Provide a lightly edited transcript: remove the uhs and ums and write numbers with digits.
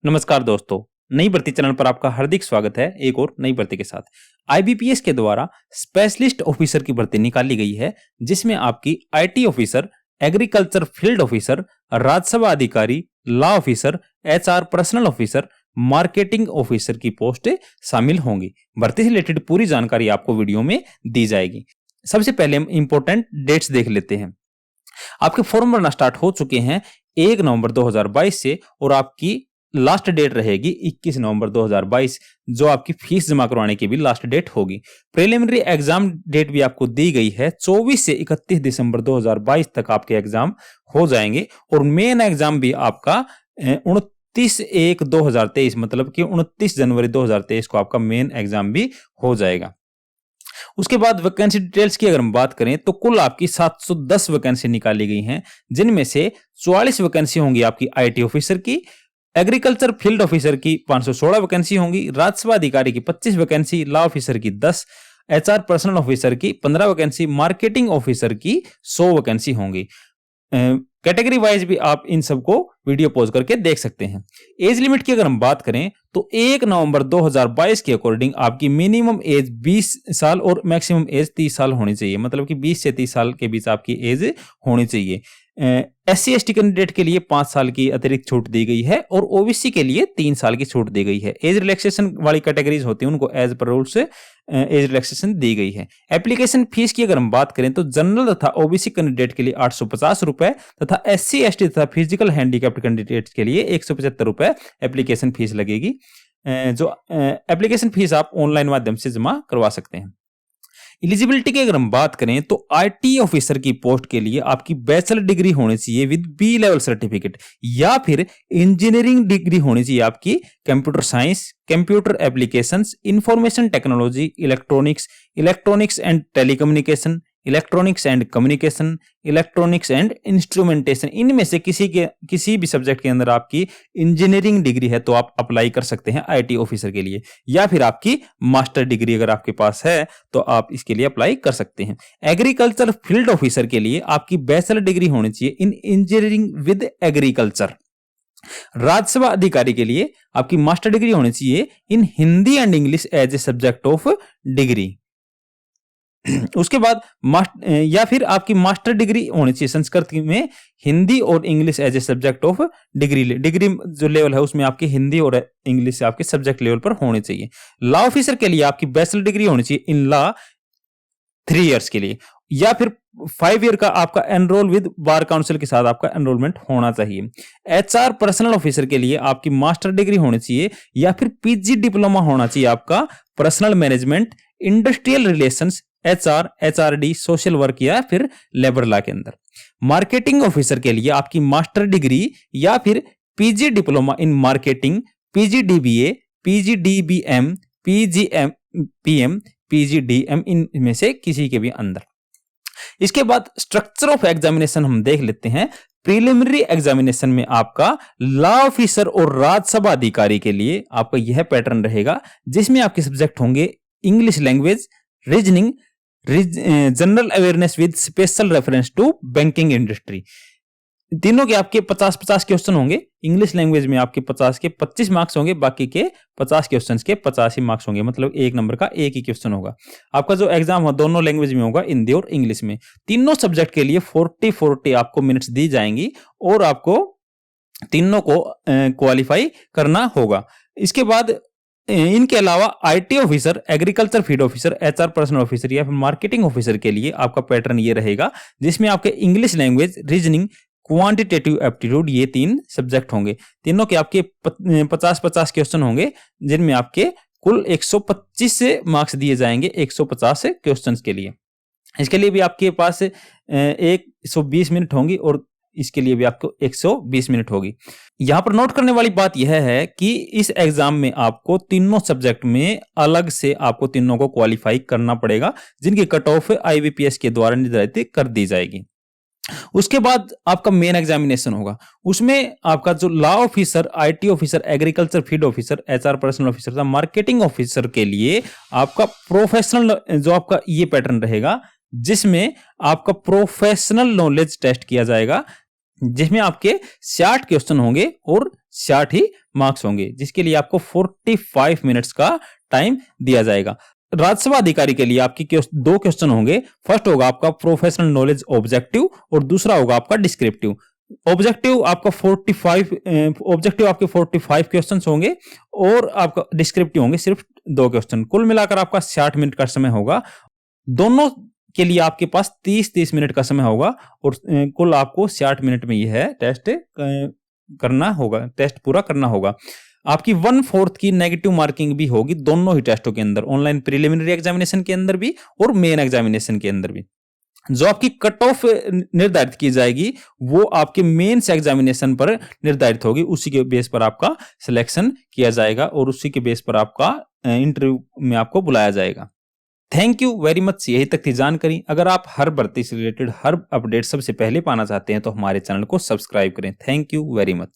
नमस्कार दोस्तों, नई भर्ती चैनल पर आपका हार्दिक स्वागत है। एक और नई भर्ती के साथ आईबीपीएस के द्वारा स्पेशलिस्ट ऑफिसर की भर्ती निकाली गई है, जिसमें आपकी IT officer, agriculture field officer, Rajya Sabha अधिकारी, law officer, HR personnel officer, marketing officer की पोस्ट शामिल होंगी। भर्ती से रिलेटेड पूरी जानकारी आपको वीडियो में दी जाएगी। सबसे पहले हम इंपॉर्टेंट डेट्स देख लेते हैं। आपके फॉर्म भरना स्टार्ट हो चुके हैं 1 नवंबर 2022 से और आपकी लास्ट डेट रहेगी 21 नवंबर 2022, जो आपकी फीस जमा करवाने की भी लास्ट डेट होगी। प्रिलिमिनरी एग्जाम डेट भी आपको दी गई है, 24 से 31 दिसंबर 2022 तक आपके एग्जाम हो जाएंगे और मेन एग्जाम भी आपका 29/1/2023 मतलब कि 29 जनवरी 2023 को आपका मेन एग्जाम भी हो जाएगा। उसके बाद वैकेंसी डिटेल्स की अगर हम बात करें तो कुल आपकी 710 वैकेंसी निकाली गई हैं, जिनमें से 44 वैकेंसी होंगी आपकी आईटी ऑफिसर की, एग्रीकल्चर फील्ड ऑफिसर की 516 वैकेंसी होंगी, राज्यसभा अधिकारी की 25 वैकेंसी, लॉ ऑफिसर की 10, एचआर पर्सनल ऑफिसर की 15 वैकेंसी, मार्केटिंग ऑफिसर की 100 वैकेंसी होंगी। कैटेगरी वाइज भी आप इन सबको वीडियो पॉज करके देख सकते हैं। एज लिमिट की अगर हम बात करें तो 1 नवंबर 2022 के अकॉर्डिंग आपकी मिनिमम एज 20 साल और मैक्सिमम एज 30 साल होनी चाहिए, मतलब कि 20 से 30 साल के बीच आपकी एज होनी चाहिए। SC ST कैंडिडेट के लिए 5 साल की अतिरिक्त छूट दी गई है और ओबीसी के लिए 3 साल की छूट दी गई है। एज रिलैक्सेशन वाली कैटेगरीज होती हैं उनको एज पर रूल से एज रिलैक्सेशन दी गई है। एप्लीकेशन फीस की अगर हम बात करें तो जनरल तथा ओबीसी कैंडिडेट के लिए 850 रुपए तथा SC ST तथा फिजिकल हैंडीकैप्ड कैंडिडेट के लिए 175 रुपए एप्लीकेशन फीस लगेगी। जो एप्लीकेशन फीस आप ऑनलाइन माध्यम से जमा करवा सकते हैं। एलिजिबिलिटी की अगर हम बात करें तो आईटी ऑफिसर की पोस्ट के लिए आपकी बैचलर डिग्री होनी चाहिए विद बी लेवल सर्टिफिकेट या फिर इंजीनियरिंग डिग्री होनी चाहिए आपकी computer science, computer applications, information technology, electronics and telecommunication, electronics and communication, electronics and instrumentation, इनमें से किसी भी सब्जेक्ट के अंदर आपकी इंजीनियरिंग डिग्री है तो आप अप्लाई कर सकते हैं आईटी ऑफिसर के लिए, या फिर आपकी मास्टर डिग्री अगर आपके पास है तो आप इसके लिए अप्लाई कर सकते हैं। एग्रीकल्चर फील्ड ऑफिसर के लिए आपकी बैचलर डिग्री होनी चाहिए in engineering with agriculture. Rajya Sabha अधिकारी के लिए आपकी मास्टर डिग्री होनी चाहिए in Hindi and English as a subject of degree. उसके बाद या फिर आपकी मास्टर डिग्री होनी चाहिए संस्कृत में हिंदी और English as a subject of degree जो लेवल है उसमें आपकी हिंदी और इंग्लिश आपके सब्जेक्ट लेवल पर होनी चाहिए। लॉ ऑफिसर के लिए आपकी बैचलर डिग्री होनी चाहिए इन लॉ 3 इयर्स के लिए, या फिर 5 ईयर का आपका एनरोल विद बार काउंसिल के साथ आपका एनरोलमेंट होना चाहिए। एचआर पर्सनल ऑफिसर के लिए आपकी मास्टर डिग्री होनी चाहिए या फिर पीजी डिप्लोमा होना चाहिए आपका personal management, industrial relations, HR, HRD, social work या फिर लेबर लॉ के अंदर। मार्केटिंग ऑफिसर के लिए आपकी मास्टर डिग्री या फिर PG diploma in marketing, PGDBA, PGDBM, PGMPM, PGDM, इनमें से किसी के भी अंदर। इसके बाद स्ट्रक्चर ऑफ एग्जामिनेशन हम देख लेते हैं। प्रीलिमिनरी एग्जामिनेशन में आपका लॉ ऑफिसर और राज्यसभा अधिकारी के लिए आपका यह पैटर्न रहेगा, जिसमें आपके सब्जेक्ट होंगे English language, reasoning, general awareness with special reference to banking industry. तीनों के आपके 50-50 क्वेश्चन होंगे। इंग्लिश लैंग्वेज में आपके 50 के 25 मार्क्स होंगे, बाकी के 50 क्वेश्चंस के 85 मार्क्स होंगे, मतलब 1 नंबर का एक ही क्वेश्चन होगा। आपका जो एग्जाम हो दोनों लैंग्वेज में होगा, हिंदी और इंग्लिश में। तीनों सब्जेक्ट के लिए 40-40 आपको मिनट्स दी जाएंगी और आपको तीनों को क्वालिफाई करना होगा। इसके बाद इनके अलावा IT officer, agriculture field officer, HR personnel officer या फिर मार्केटिंग ऑफिसर के लिए आपका पैटर्न ये रहेगा, जिसमें आपके English language, reasoning, quantitative aptitude, ये 3 सब्जेक्ट होंगे। तीनों के आपके 50-50 क्वेश्चन होंगे, जिनमें आपके कुल 125 मार्क्स दिए जाएंगे 150 क्वेश्चंस के लिए। इसके लिए भी आपके पास 120 मिनट होंगी और इसके लिए भी आपको 120 मिनट होगी। यहां पर नोट करने वाली बात यह है कि इस एग्जाम में आपको तीनों सब्जेक्ट में अलग से आपको तीनों को क्वालिफाई करना पड़ेगा, जिनकी कट ऑफ आईबीपीएस के द्वारा निर्धारित कर दी जाएगी। उसके बाद आपका मेन एग्जामिनेशन होगा, उसमें आपका जो law officer, IT officer, agriculture field officer, HR personnel officer, marketing officer के लिए आपका प्रोफेशनल जो आपका ये पैटर्न रहेगा, जिसमें आपका प्रोफेशनल नॉलेज टेस्ट किया जाएगा, जिसमें आपके 60 क्वेश्चन होंगे और 60 ही मार्क्स होंगे, जिसके लिए आपको 45 मिनट्स का टाइम दिया जाएगा। राज्यसभा अधिकारी के लिए आपकी दो क्वेश्चन होंगे। फर्स्ट होगा आपका प्रोफेशनल नॉलेज ऑब्जेक्टिव और दूसरा होगा आपका डिस्क्रिप्टिव। ऑब्जेक्टिव आपके 45 क्वेश्चंस होंगे और आपका डिस्क्रिप्टिव होंगे सिर्फ 2 क्वेश्चन। कुल मिलाकर आपका 60 मिनट का समय होगा। दोनों के लिए आपके पास 30-30 मिनट का समय होगा और कुल आपको 60 मिनट में यह टेस्ट करना होगा, टेस्ट पूरा करना होगा। आपकी 1/4 की नेगेटिव मार्किंग भी होगी दोनों ही टेस्टों के अंदर, ऑनलाइन प्रिलिमिनरी एग्जामिनेशन के अंदर भी और मेन एग्जामिनेशन के अंदर भी। जो आपकी कट ऑफ निर्धारित की जाएगी वो आपके मेंस एग्जामिनेशन पर निर्धारित होगी, उसी के बेस पर आपका सिलेक्शन किया जाएगा और उसी के बेस पर आपका इंटरव्यू में आपको बुलाया जाएगा। Thank you very much. यही तक थी जानकारी। अगर आप हर भर्ती से रिलेटेड हर अपडेट सबसे पहले पाना चाहते हैं तो हमारे चैनल को सब्सक्राइब करें। Thank you very much.